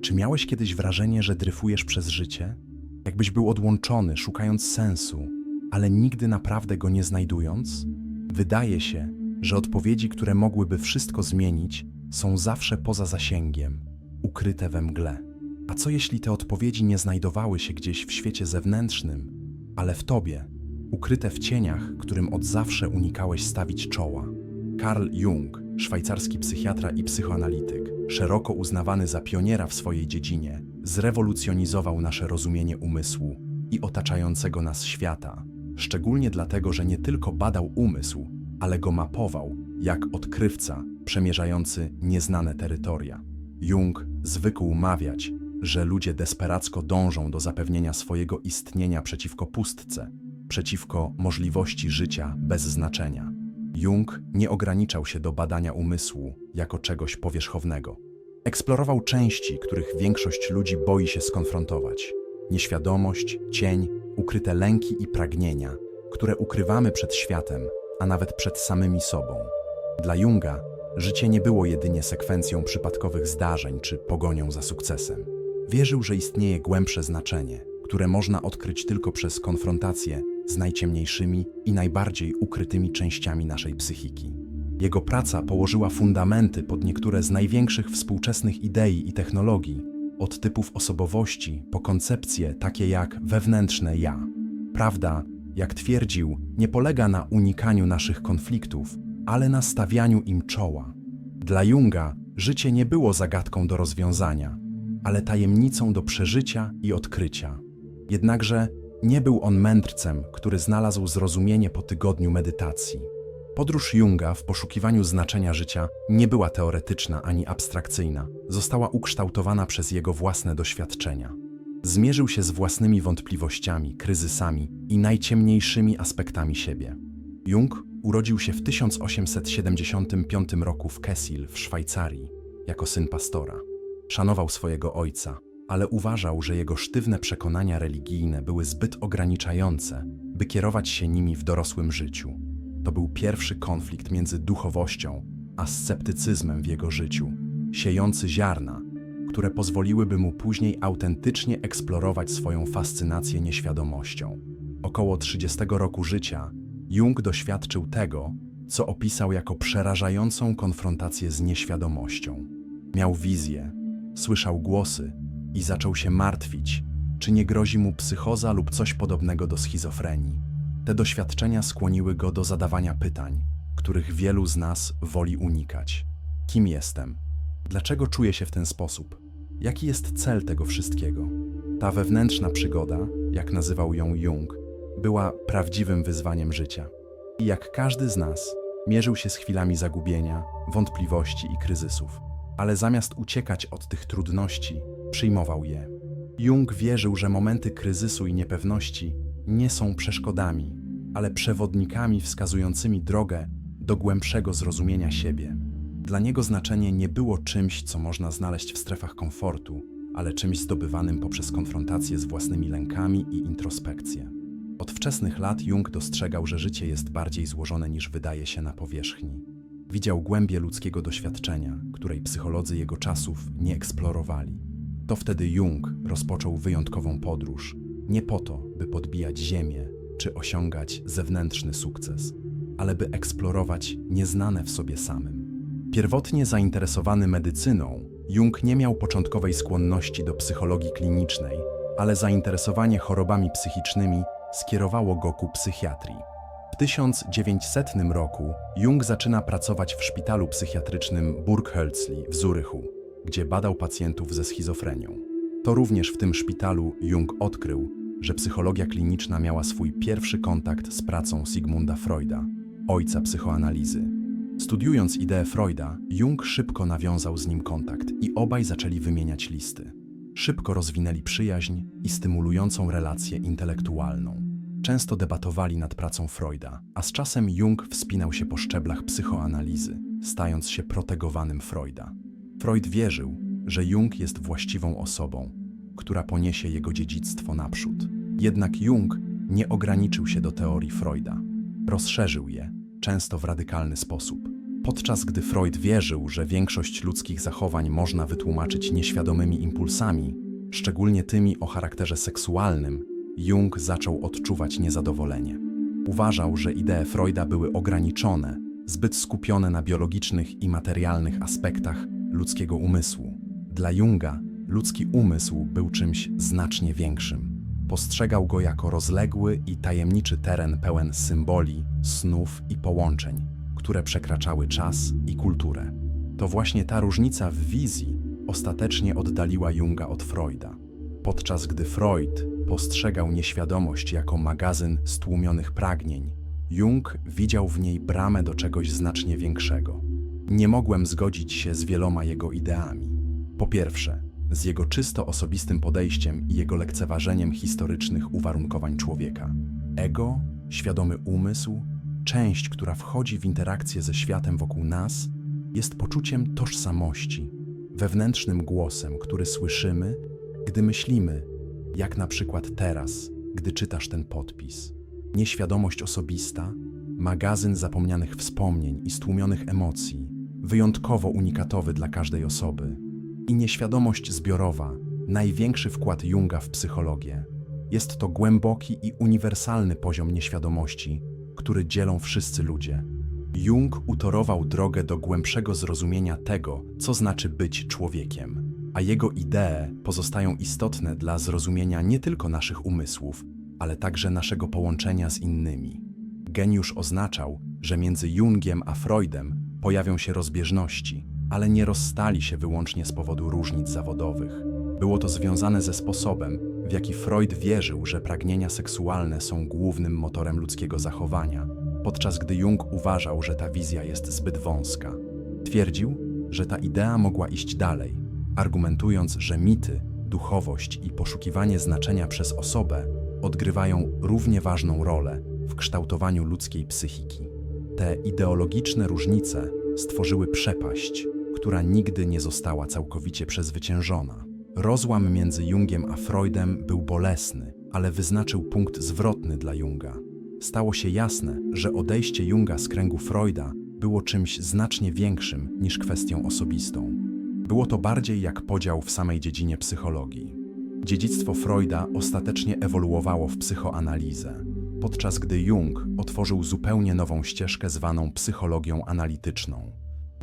Czy miałeś kiedyś wrażenie, że dryfujesz przez życie? Jakbyś był odłączony, szukając sensu, ale nigdy naprawdę go nie znajdując? Wydaje się, że odpowiedzi, które mogłyby wszystko zmienić, są zawsze poza zasięgiem, ukryte we mgle. A co jeśli te odpowiedzi nie znajdowały się gdzieś w świecie zewnętrznym, ale w tobie, ukryte w cieniach, którym od zawsze unikałeś stawić czoła? Carl Jung, szwajcarski psychiatra i psychoanalityk, szeroko uznawany za pioniera w swojej dziedzinie, zrewolucjonizował nasze rozumienie umysłu i otaczającego nas świata, szczególnie dlatego, że nie tylko badał umysł, ale go mapował, jak odkrywca przemierzający nieznane terytoria. Jung zwykł mawiać, że ludzie desperacko dążą do zapewnienia swojego istnienia przeciwko pustce, przeciwko możliwości życia bez znaczenia. Jung nie ograniczał się do badania umysłu jako czegoś powierzchownego. Eksplorował części, których większość ludzi boi się skonfrontować. Nieświadomość, cień, ukryte lęki i pragnienia, które ukrywamy przed światem, a nawet przed samymi sobą. Dla Junga życie nie było jedynie sekwencją przypadkowych zdarzeń czy pogonią za sukcesem. Wierzył, że istnieje głębsze znaczenie, które można odkryć tylko przez konfrontację z najciemniejszymi i najbardziej ukrytymi częściami naszej psychiki. Jego praca położyła fundamenty pod niektóre z największych współczesnych idei i technologii, od typów osobowości po koncepcje takie jak wewnętrzne ja. Prawda, jak twierdził, nie polega na unikaniu naszych konfliktów, ale na stawianiu im czoła. Dla Junga życie nie było zagadką do rozwiązania, ale tajemnicą do przeżycia i odkrycia. Jednakże nie był on mędrcem, który znalazł zrozumienie po tygodniu medytacji. Podróż Junga w poszukiwaniu znaczenia życia nie była teoretyczna ani abstrakcyjna. Została ukształtowana przez jego własne doświadczenia. Zmierzył się z własnymi wątpliwościami, kryzysami i najciemniejszymi aspektami siebie. Jung urodził się w 1875 roku w Kessil w Szwajcarii jako syn pastora. Szanował swojego ojca, ale uważał, że jego sztywne przekonania religijne były zbyt ograniczające, by kierować się nimi w dorosłym życiu. To był pierwszy konflikt między duchowością a sceptycyzmem w jego życiu, siejący ziarna, które pozwoliłyby mu później autentycznie eksplorować swoją fascynację nieświadomością. Około 30 roku życia Jung doświadczył tego, co opisał jako przerażającą konfrontację z nieświadomością. Miał wizję, słyszał głosy i zaczął się martwić, czy nie grozi mu psychoza lub coś podobnego do schizofrenii. Te doświadczenia skłoniły go do zadawania pytań, których wielu z nas woli unikać. Kim jestem? Dlaczego czuję się w ten sposób? Jaki jest cel tego wszystkiego? Ta wewnętrzna przygoda, jak nazywał ją Jung, była prawdziwym wyzwaniem życia. I jak każdy z nas, mierzył się z chwilami zagubienia, wątpliwości i kryzysów. Ale zamiast uciekać od tych trudności, przyjmował je. Jung wierzył, że momenty kryzysu i niepewności nie są przeszkodami, ale przewodnikami wskazującymi drogę do głębszego zrozumienia siebie. Dla niego znaczenie nie było czymś, co można znaleźć w strefach komfortu, ale czymś zdobywanym poprzez konfrontację z własnymi lękami i introspekcję. Od wczesnych lat Jung dostrzegał, że życie jest bardziej złożone niż wydaje się na powierzchni. Widział głębię ludzkiego doświadczenia, której psycholodzy jego czasów nie eksplorowali. To wtedy Jung rozpoczął wyjątkową podróż, nie po to, by podbijać ziemię czy osiągać zewnętrzny sukces, ale by eksplorować nieznane w sobie samym. Pierwotnie zainteresowany medycyną, Jung nie miał początkowej skłonności do psychologii klinicznej, ale zainteresowanie chorobami psychicznymi skierowało go ku psychiatrii. W 1900 roku Jung zaczyna pracować w szpitalu psychiatrycznym Burghölzli w Zurychu, gdzie badał pacjentów ze schizofrenią. To również w tym szpitalu Jung odkrył, że psychologia kliniczna miała swój pierwszy kontakt z pracą Sigmunda Freuda, ojca psychoanalizy. Studiując ideę Freuda, Jung szybko nawiązał z nim kontakt i obaj zaczęli wymieniać listy. Szybko rozwinęli przyjaźń i stymulującą relację intelektualną. Często debatowali nad pracą Freuda, a z czasem Jung wspinał się po szczeblach psychoanalizy, stając się protegowanym Freuda. Freud wierzył, że Jung jest właściwą osobą, która poniesie jego dziedzictwo naprzód. Jednak Jung nie ograniczył się do teorii Freuda. Rozszerzył je, często w radykalny sposób. Podczas gdy Freud wierzył, że większość ludzkich zachowań można wytłumaczyć nieświadomymi impulsami, szczególnie tymi o charakterze seksualnym, Jung zaczął odczuwać niezadowolenie. Uważał, że idee Freuda były ograniczone, zbyt skupione na biologicznych i materialnych aspektach ludzkiego umysłu. Dla Junga ludzki umysł był czymś znacznie większym. Postrzegał go jako rozległy i tajemniczy teren pełen symboli, snów i połączeń, które przekraczały czas i kulturę. To właśnie ta różnica w wizji ostatecznie oddaliła Junga od Freuda. Podczas gdy Freud postrzegał nieświadomość jako magazyn stłumionych pragnień, Jung widział w niej bramę do czegoś znacznie większego. Nie mogłem zgodzić się z wieloma jego ideami. Po pierwsze, z jego czysto osobistym podejściem i jego lekceważeniem historycznych uwarunkowań człowieka. Ego, świadomy umysł, część, która wchodzi w interakcję ze światem wokół nas, jest poczuciem tożsamości, wewnętrznym głosem, który słyszymy, gdy myślimy, jak na przykład teraz, gdy czytasz ten podpis. Nieświadomość osobista, magazyn zapomnianych wspomnień i stłumionych emocji, wyjątkowo unikatowy dla każdej osoby. I nieświadomość zbiorowa, największy wkład Junga w psychologię. Jest to głęboki i uniwersalny poziom nieświadomości, który dzielą wszyscy ludzie. Jung utorował drogę do głębszego zrozumienia tego, co znaczy być człowiekiem, a jego idee pozostają istotne dla zrozumienia nie tylko naszych umysłów, ale także naszego połączenia z innymi. Geniusz oznaczał, że między Jungiem a Freudem pojawią się rozbieżności, ale nie rozstali się wyłącznie z powodu różnic zawodowych. Było to związane ze sposobem, w jaki Freud wierzył, że pragnienia seksualne są głównym motorem ludzkiego zachowania, podczas gdy Jung uważał, że ta wizja jest zbyt wąska. Twierdził, że ta idea mogła iść dalej, argumentując, że mity, duchowość i poszukiwanie znaczenia przez osobę odgrywają równie ważną rolę w kształtowaniu ludzkiej psychiki. Te ideologiczne różnice stworzyły przepaść, która nigdy nie została całkowicie przezwyciężona. Rozłam między Jungiem a Freudem był bolesny, ale wyznaczył punkt zwrotny dla Junga. Stało się jasne, że odejście Junga z kręgu Freuda było czymś znacznie większym niż kwestią osobistą. Było to bardziej jak podział w samej dziedzinie psychologii. Dziedzictwo Freuda ostatecznie ewoluowało w psychoanalizę, podczas gdy Jung otworzył zupełnie nową ścieżkę zwaną psychologią analityczną.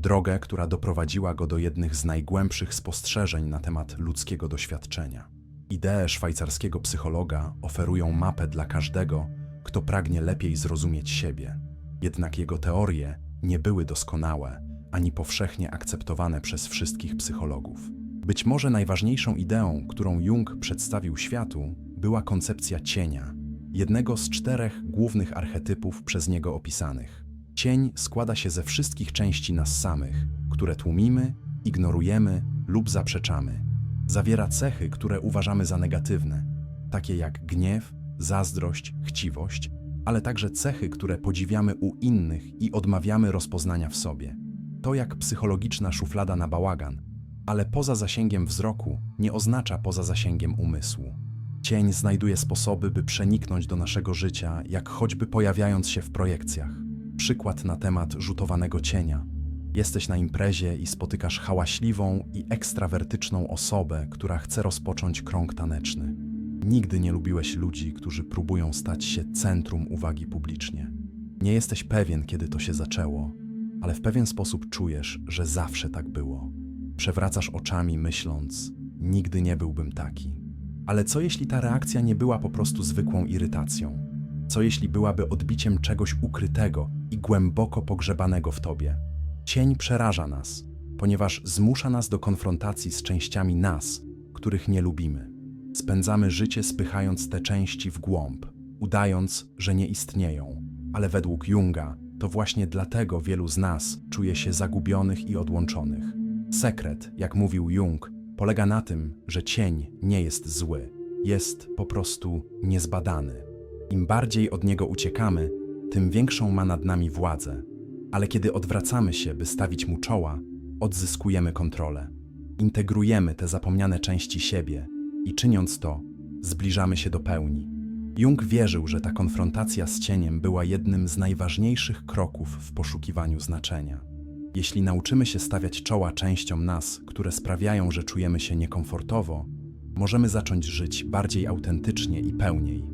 Drogę, która doprowadziła go do jednych z najgłębszych spostrzeżeń na temat ludzkiego doświadczenia. Idee szwajcarskiego psychologa oferują mapę dla każdego, kto pragnie lepiej zrozumieć siebie. Jednak jego teorie nie były doskonałe, ani powszechnie akceptowane przez wszystkich psychologów. Być może najważniejszą ideą, którą Jung przedstawił światu, była koncepcja cienia, jednego z 4 głównych archetypów przez niego opisanych. Cień składa się ze wszystkich części nas samych, które tłumimy, ignorujemy lub zaprzeczamy. Zawiera cechy, które uważamy za negatywne, takie jak gniew, zazdrość, chciwość, ale także cechy, które podziwiamy u innych i odmawiamy rozpoznania w sobie. To jak psychologiczna szuflada na bałagan, ale poza zasięgiem wzroku nie oznacza poza zasięgiem umysłu. Cień znajduje sposoby, by przeniknąć do naszego życia, jak choćby pojawiając się w projekcjach. Przykład na temat rzutowanego cienia. Jesteś na imprezie i spotykasz hałaśliwą i ekstrawertyczną osobę, która chce rozpocząć krąg taneczny. Nigdy nie lubiłeś ludzi, którzy próbują stać się centrum uwagi publicznie. Nie jesteś pewien, kiedy to się zaczęło, ale w pewien sposób czujesz, że zawsze tak było. Przewracasz oczami, myśląc, nigdy nie byłbym taki. Ale co jeśli ta reakcja nie była po prostu zwykłą irytacją? Co jeśli byłaby odbiciem czegoś ukrytego i głęboko pogrzebanego w tobie? Cień przeraża nas, ponieważ zmusza nas do konfrontacji z częściami nas, których nie lubimy. Spędzamy życie spychając te części w głąb, udając, że nie istnieją. Ale według Junga to właśnie dlatego wielu z nas czuje się zagubionych i odłączonych. Sekret, jak mówił Jung, polega na tym, że cień nie jest zły, jest po prostu niezbadany. Im bardziej od niego uciekamy, tym większą ma nad nami władzę. Ale kiedy odwracamy się, by stawić mu czoła, odzyskujemy kontrolę. Integrujemy te zapomniane części siebie i czyniąc to, zbliżamy się do pełni. Jung wierzył, że ta konfrontacja z cieniem była jednym z najważniejszych kroków w poszukiwaniu znaczenia. Jeśli nauczymy się stawiać czoła częściom nas, które sprawiają, że czujemy się niekomfortowo, możemy zacząć żyć bardziej autentycznie i pełniej.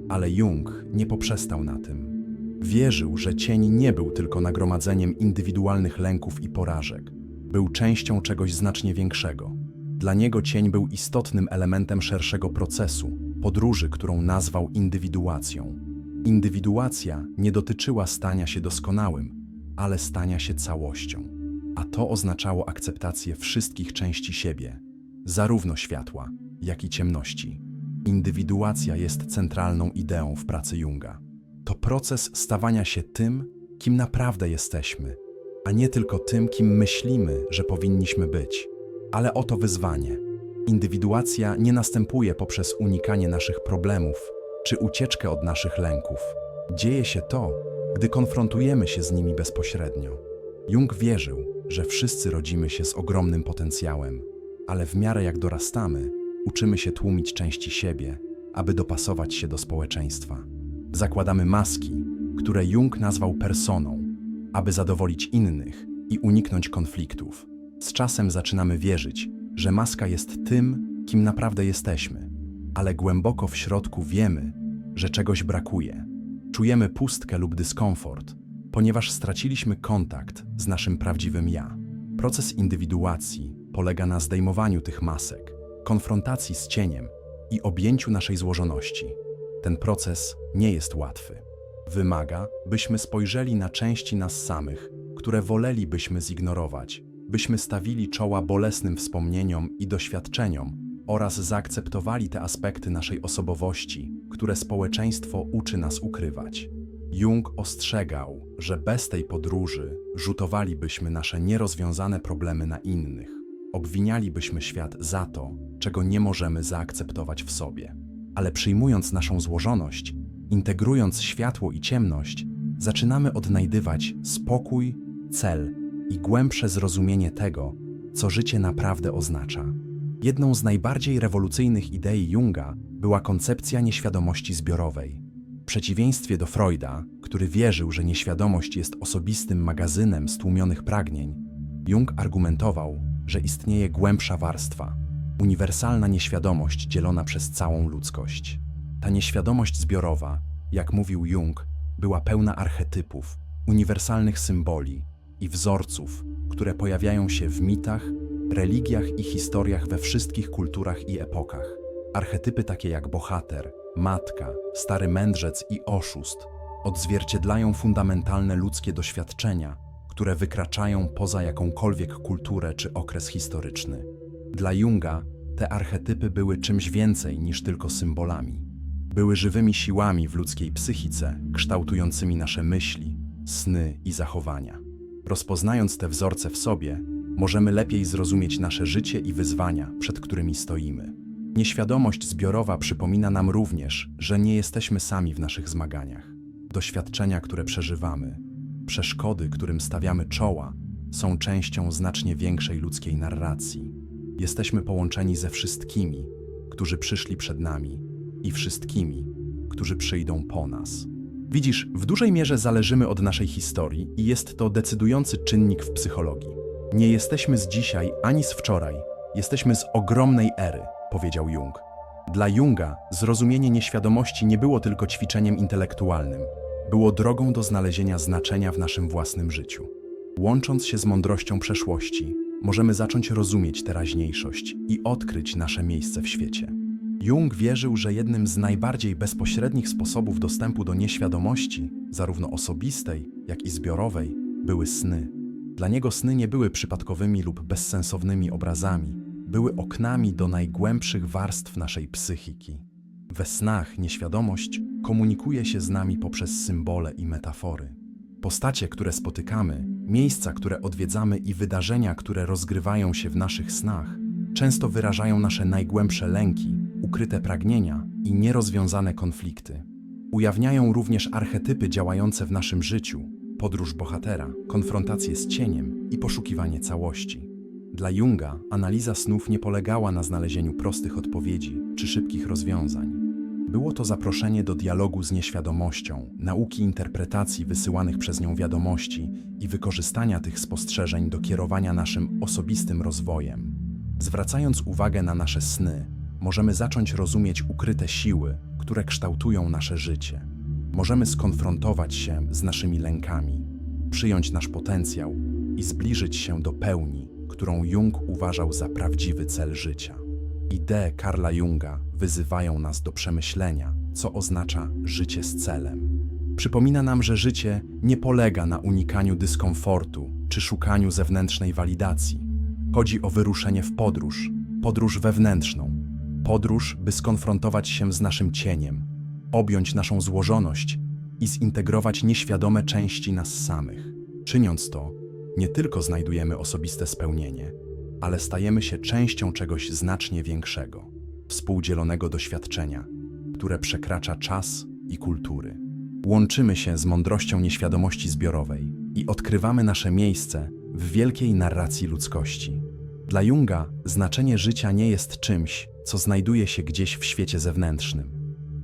Ale Jung nie poprzestał na tym. Wierzył, że cień nie był tylko nagromadzeniem indywidualnych lęków i porażek. Był częścią czegoś znacznie większego. Dla niego cień był istotnym elementem szerszego procesu, podróży, którą nazwał indywiduacją. Indywiduacja nie dotyczyła stania się doskonałym, ale stania się całością. A to oznaczało akceptację wszystkich części siebie, zarówno światła, jak i ciemności. Indywiduacja jest centralną ideą w pracy Junga. To proces stawania się tym, kim naprawdę jesteśmy, a nie tylko tym, kim myślimy, że powinniśmy być. Ale oto wyzwanie. Indywiduacja nie następuje poprzez unikanie naszych problemów czy ucieczkę od naszych lęków. Dzieje się to, gdy konfrontujemy się z nimi bezpośrednio. Jung wierzył, że wszyscy rodzimy się z ogromnym potencjałem, ale w miarę jak dorastamy, uczymy się tłumić części siebie, aby dopasować się do społeczeństwa. Zakładamy maski, które Jung nazwał personą, aby zadowolić innych i uniknąć konfliktów. Z czasem zaczynamy wierzyć, że maska jest tym, kim naprawdę jesteśmy, ale głęboko w środku wiemy, że czegoś brakuje. Czujemy pustkę lub dyskomfort, ponieważ straciliśmy kontakt z naszym prawdziwym ja. Proces indywiduacji polega na zdejmowaniu tych masek, konfrontacji z cieniem i objęciu naszej złożoności. Ten proces nie jest łatwy. Wymaga, byśmy spojrzeli na części nas samych, które wolelibyśmy zignorować, byśmy stawili czoła bolesnym wspomnieniom i doświadczeniom oraz zaakceptowali te aspekty naszej osobowości, które społeczeństwo uczy nas ukrywać. Jung ostrzegał, że bez tej podróży rzutowalibyśmy nasze nierozwiązane problemy na innych. Obwinialibyśmy świat za to, czego nie możemy zaakceptować w sobie. Ale przyjmując naszą złożoność, integrując światło i ciemność, zaczynamy odnajdywać spokój, cel i głębsze zrozumienie tego, co życie naprawdę oznacza. Jedną z najbardziej rewolucyjnych idei Junga była koncepcja nieświadomości zbiorowej. W przeciwieństwie do Freuda, który wierzył, że nieświadomość jest osobistym magazynem stłumionych pragnień, Jung argumentował, że istnieje głębsza warstwa, uniwersalna nieświadomość dzielona przez całą ludzkość. Ta nieświadomość zbiorowa, jak mówił Jung, była pełna archetypów, uniwersalnych symboli i wzorców, które pojawiają się w mitach, religiach i historiach we wszystkich kulturach i epokach. Archetypy takie jak bohater, matka, stary mędrzec i oszust odzwierciedlają fundamentalne ludzkie doświadczenia, które wykraczają poza jakąkolwiek kulturę czy okres historyczny. Dla Junga te archetypy były czymś więcej niż tylko symbolami. Były żywymi siłami w ludzkiej psychice, kształtującymi nasze myśli, sny i zachowania. Rozpoznając te wzorce w sobie, możemy lepiej zrozumieć nasze życie i wyzwania, przed którymi stoimy. Nieświadomość zbiorowa przypomina nam również, że nie jesteśmy sami w naszych zmaganiach. Doświadczenia, które przeżywamy, przeszkody, którym stawiamy czoła, są częścią znacznie większej ludzkiej narracji. Jesteśmy połączeni ze wszystkimi, którzy przyszli przed nami i wszystkimi, którzy przyjdą po nas. Widzisz, w dużej mierze zależymy od naszej historii i jest to decydujący czynnik w psychologii. Nie jesteśmy z dzisiaj ani z wczoraj, jesteśmy z ogromnej ery, powiedział Jung. Dla Junga zrozumienie nieświadomości nie było tylko ćwiczeniem intelektualnym, było drogą do znalezienia znaczenia w naszym własnym życiu. Łącząc się z mądrością przeszłości, możemy zacząć rozumieć teraźniejszość i odkryć nasze miejsce w świecie. Jung wierzył, że jednym z najbardziej bezpośrednich sposobów dostępu do nieświadomości, zarówno osobistej, jak i zbiorowej, były sny. Dla niego sny nie były przypadkowymi lub bezsensownymi obrazami, były oknami do najgłębszych warstw naszej psychiki. We snach nieświadomość komunikuje się z nami poprzez symbole i metafory. Postacie, które spotykamy, miejsca, które odwiedzamy i wydarzenia, które rozgrywają się w naszych snach, często wyrażają nasze najgłębsze lęki, ukryte pragnienia i nierozwiązane konflikty. Ujawniają również archetypy działające w naszym życiu, podróż bohatera, konfrontację z cieniem i poszukiwanie całości. Dla Junga analiza snów nie polegała na znalezieniu prostych odpowiedzi czy szybkich rozwiązań. Było to zaproszenie do dialogu z nieświadomością, nauki interpretacji wysyłanych przez nią wiadomości i wykorzystania tych spostrzeżeń do kierowania naszym osobistym rozwojem. Zwracając uwagę na nasze sny, możemy zacząć rozumieć ukryte siły, które kształtują nasze życie. Możemy skonfrontować się z naszymi lękami, przyjąć nasz potencjał i zbliżyć się do pełni, którą Jung uważał za prawdziwy cel życia. Idee Carla Junga wyzywają nas do przemyślenia, co oznacza życie z celem. Przypomina nam, że życie nie polega na unikaniu dyskomfortu czy szukaniu zewnętrznej walidacji. Chodzi o wyruszenie w podróż, podróż wewnętrzną, podróż, by skonfrontować się z naszym cieniem, objąć naszą złożoność i zintegrować nieświadome części nas samych. Czyniąc to, nie tylko znajdujemy osobiste spełnienie, ale stajemy się częścią czegoś znacznie większego, współdzielonego doświadczenia, które przekracza czas i kultury. Łączymy się z mądrością nieświadomości zbiorowej i odkrywamy nasze miejsce w wielkiej narracji ludzkości. Dla Junga znaczenie życia nie jest czymś, co znajduje się gdzieś w świecie zewnętrznym.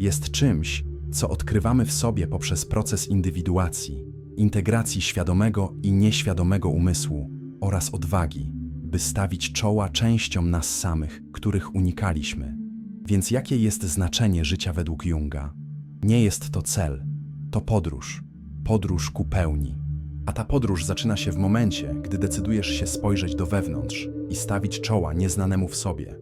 Jest czymś, co odkrywamy w sobie poprzez proces indywiduacji, integracji świadomego i nieświadomego umysłu oraz odwagi, by stawić czoła częściom nas samych, których unikaliśmy. Więc jakie jest znaczenie życia według Junga? Nie jest to cel, to podróż. Podróż ku pełni. A ta podróż zaczyna się w momencie, gdy decydujesz się spojrzeć do wewnątrz i stawić czoła nieznanemu w sobie.